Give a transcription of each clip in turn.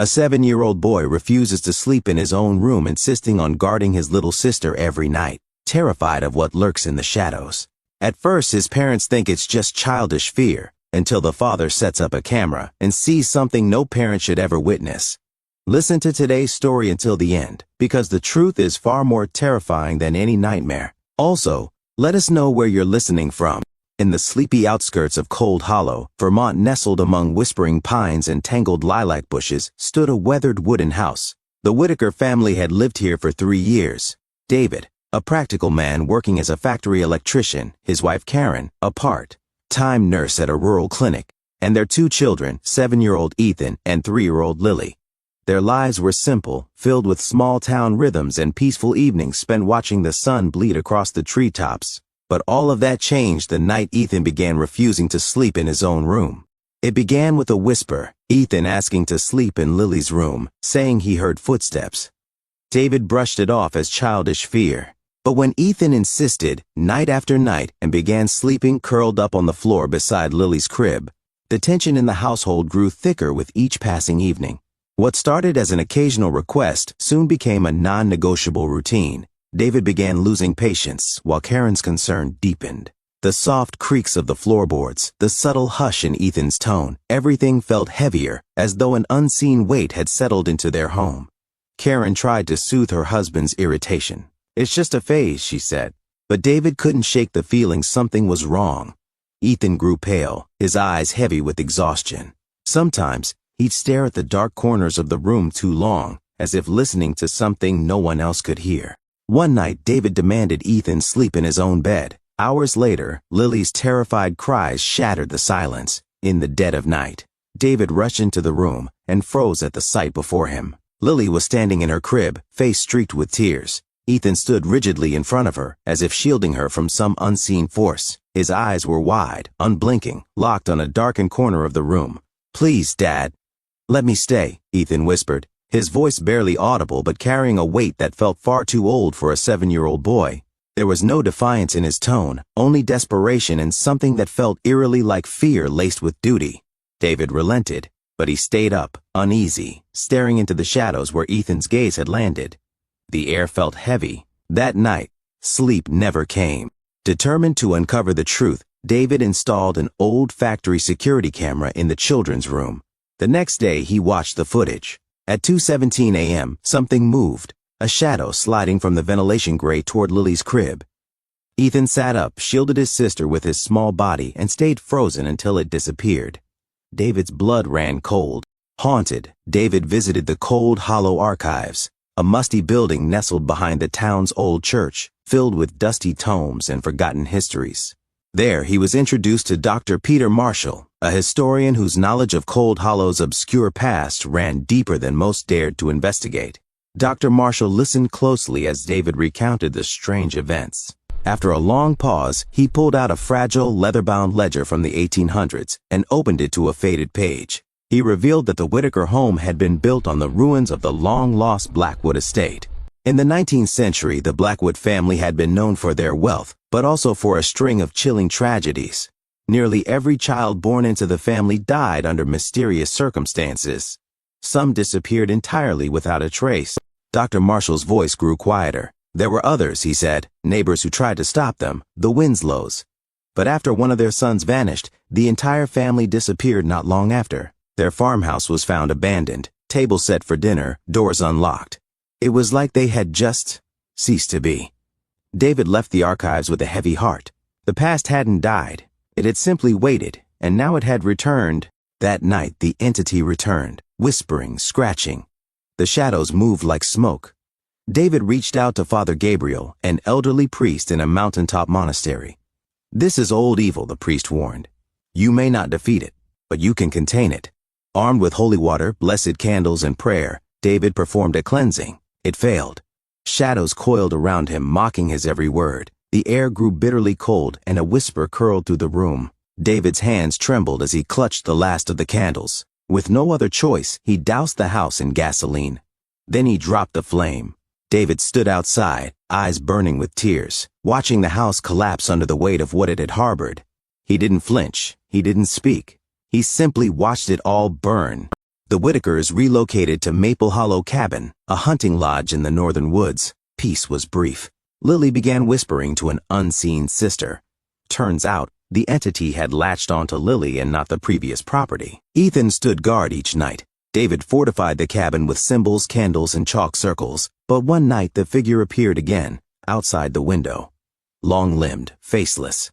A 7-year-old boy refuses to sleep in his own room, insisting on guarding his little sister every night, terrified of what lurks in the shadows. At first, his parents think it's just childish fear, until the father sets up a camera and sees something no parent should ever witness. Listen to today's story until the end, because the truth is far more terrifying than any nightmare. Also, let us know where you're listening from. In the sleepy outskirts of Cold Hollow, Vermont, nestled among whispering pines and tangled lilac bushes, stood a weathered wooden house. The Whitaker family had lived here for 3 years. David, a practical man working as a factory electrician, his wife Karen, a part-time nurse at a rural clinic, and their 2 children, 7-year-old Ethan and 3-year-old Lily. Their lives were simple, filled with small-town rhythms and peaceful evenings spent watching the sun bleed across the treetops. But all of that changed the night Ethan began refusing to sleep in his own room. It began with a whisper, Ethan asking to sleep in Lily's room, saying he heard footsteps. David brushed it off as childish fear. But when Ethan insisted, night after night, and began sleeping curled up on the floor beside Lily's crib, the tension in the household grew thicker with each passing evening. What started as an occasional request soon became a non-negotiable routine. David began losing patience, while Karen's concern deepened. The soft creaks of the floorboards, the subtle hush in Ethan's tone, everything felt heavier, as though an unseen weight had settled into their home. Karen tried to soothe her husband's irritation. It's just a phase, she said. But David couldn't shake the feeling something was wrong. Ethan grew pale, his eyes heavy with exhaustion. Sometimes, he'd stare at the dark corners of the room too long, as if listening to something no one else could hear. One night, David demanded Ethan sleep in his own bed. Hours later, Lily's terrified cries shattered the silence. In the dead of night, David rushed into the room and froze at the sight before him. Lily was standing in her crib, face streaked with tears. Ethan stood rigidly in front of her, as if shielding her from some unseen force. His eyes were wide, unblinking, locked on a darkened corner of the room. "Please, Dad." "Let me stay," Ethan whispered, his voice barely audible but carrying a weight that felt far too old for a 7-year-old boy. There was no defiance in his tone, only desperation and something that felt eerily like fear laced with duty. David relented, but he stayed up, uneasy, staring into the shadows where Ethan's gaze had landed. The air felt heavy. That night, sleep never came. Determined to uncover the truth, David installed an old factory security camera in the children's room. The next day, he watched the footage. At 2:17 a.m., something moved, a shadow sliding from the ventilation grate toward Lily's crib. Ethan sat up, shielded his sister with his small body, and stayed frozen until it disappeared. David's blood ran cold. Haunted, David visited the Cold Hollow Archives, a musty building nestled behind the town's old church, filled with dusty tomes and forgotten histories. There, he was introduced to Dr. Peter Marshall, a historian whose knowledge of Cold Hollow's obscure past ran deeper than most dared to investigate. Dr. Marshall listened closely as David recounted the strange events. After a long pause, he pulled out a fragile, leather-bound ledger from the 1800s and opened it to a faded page. He revealed that the Whitaker home had been built on the ruins of the long-lost Blackwood estate. In the 19th century, the Blackwood family had been known for their wealth, but also for a string of chilling tragedies. Nearly every child born into the family died under mysterious circumstances. Some disappeared entirely without a trace. Dr. Marshall's voice grew quieter. There were others, he said, neighbors who tried to stop them, the Winslows. But after one of their sons vanished, the entire family disappeared not long after. Their farmhouse was found abandoned, table set for dinner, doors unlocked. It was like they had just ceased to be. David left the archives with a heavy heart. The past hadn't died. It had simply waited, and now it had returned. That night, the entity returned, whispering, scratching. The shadows moved like smoke. David reached out to Father Gabriel, an elderly priest in a mountaintop monastery. "This is old evil," the priest warned. "You may not defeat it, but you can contain it." Armed with holy water, blessed candles, and prayer, David performed a cleansing. It failed. Shadows coiled around him, mocking his every word. The air grew bitterly cold, and a whisper curled through the room. David's hands trembled as he clutched the last of the candles. With no other choice, he doused the house in gasoline. Then he dropped the flame. David stood outside, eyes burning with tears, watching the house collapse under the weight of what it had harbored. He didn't flinch. He didn't speak. He simply watched it all burn. The Whitakers relocated to Maple Hollow Cabin, a hunting lodge in the northern woods. Peace was brief. Lily began whispering to an unseen sister. Turns out, the entity had latched onto Lily and not the previous property. Ethan stood guard each night. David fortified the cabin with symbols, candles, and chalk circles. But one night the figure appeared again, outside the window. Long-limbed, faceless.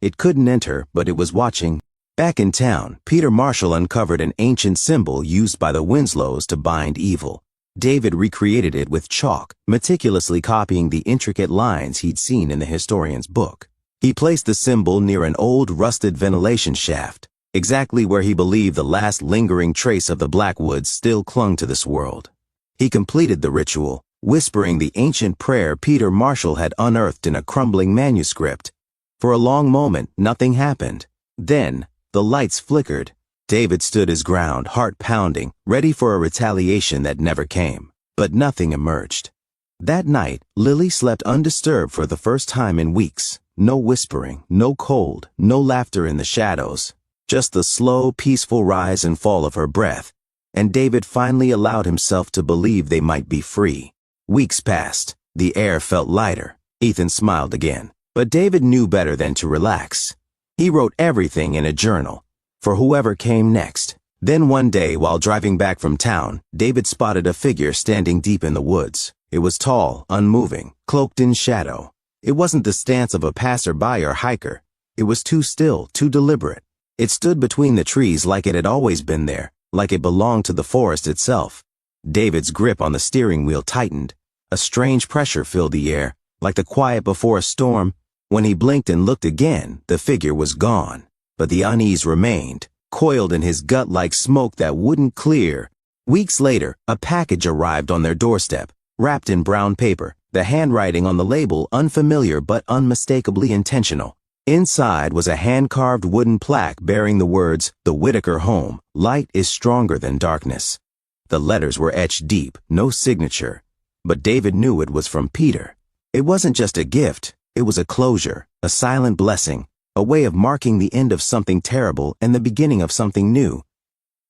It couldn't enter, but it was watching. Back in town, Peter Marshall uncovered an ancient symbol used by the Winslows to bind evil. David recreated it with chalk, meticulously copying the intricate lines he'd seen in the historian's book. He placed the symbol near an old rusted ventilation shaft, exactly where he believed the last lingering trace of the Blackwoods still clung to this world. He completed the ritual, whispering the ancient prayer Peter Marshall had unearthed in a crumbling manuscript. For a long moment, nothing happened. Then, the lights flickered. David stood his ground, heart pounding, ready for a retaliation that never came. But nothing emerged. That night, Lily slept undisturbed for the first time in weeks. No whispering, no cold, no laughter in the shadows. Just the slow, peaceful rise and fall of her breath. And David finally allowed himself to believe they might be free. Weeks passed. The air felt lighter. Ethan smiled again. But David knew better than to relax. He wrote everything in a journal, for whoever came next. Then one day, while driving back from town, David spotted a figure standing deep in the woods. It was tall, unmoving, cloaked in shadow. It wasn't the stance of a passerby or hiker. It was too still, too deliberate. It stood between the trees like it had always been there, like it belonged to the forest itself. David's grip on the steering wheel tightened. A strange pressure filled the air, like the quiet before a storm. When he blinked and looked again, the figure was gone. But the unease remained, coiled in his gut like smoke that wouldn't clear. Weeks later, a package arrived on their doorstep, wrapped in brown paper, the handwriting on the label unfamiliar but unmistakably intentional. Inside was a hand-carved wooden plaque bearing the words, "The Whitaker Home, light is stronger than darkness." The letters were etched deep, no signature. But David knew it was from Peter. It wasn't just a gift, it was a closure, a silent blessing, a way of marking the end of something terrible and the beginning of something new.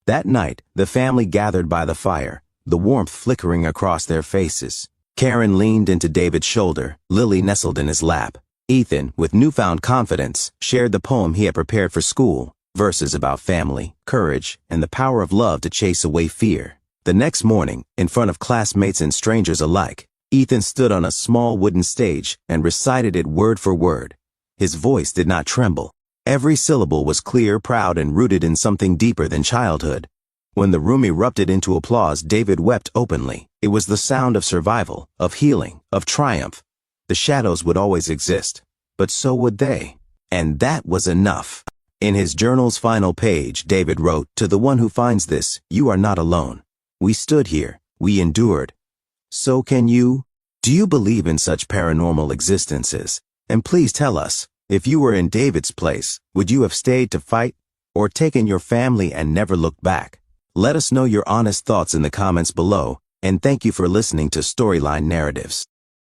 That night, the family gathered by the fire, the warmth flickering across their faces. Karen leaned into David's shoulder, Lily nestled in his lap. Ethan, with newfound confidence, shared the poem he had prepared for school, verses about family, courage, and the power of love to chase away fear. The next morning, in front of classmates and strangers alike, Ethan stood on a small wooden stage and recited it word for word. His voice did not tremble. Every syllable was clear, proud, and rooted in something deeper than childhood. When the room erupted into applause, David wept openly. It was the sound of survival, of healing, of triumph. The shadows would always exist, but so would they. And that was enough. In his journal's final page, David wrote, "To the one who finds this, you are not alone. We stood here. We endured. So can you? Do you believe in such paranormal existences? And please tell us, if you were in David's place, would you have stayed to fight or taken your family and never looked back?" Let us know your honest thoughts in the comments below, and thank you for listening to Storyline Narratives.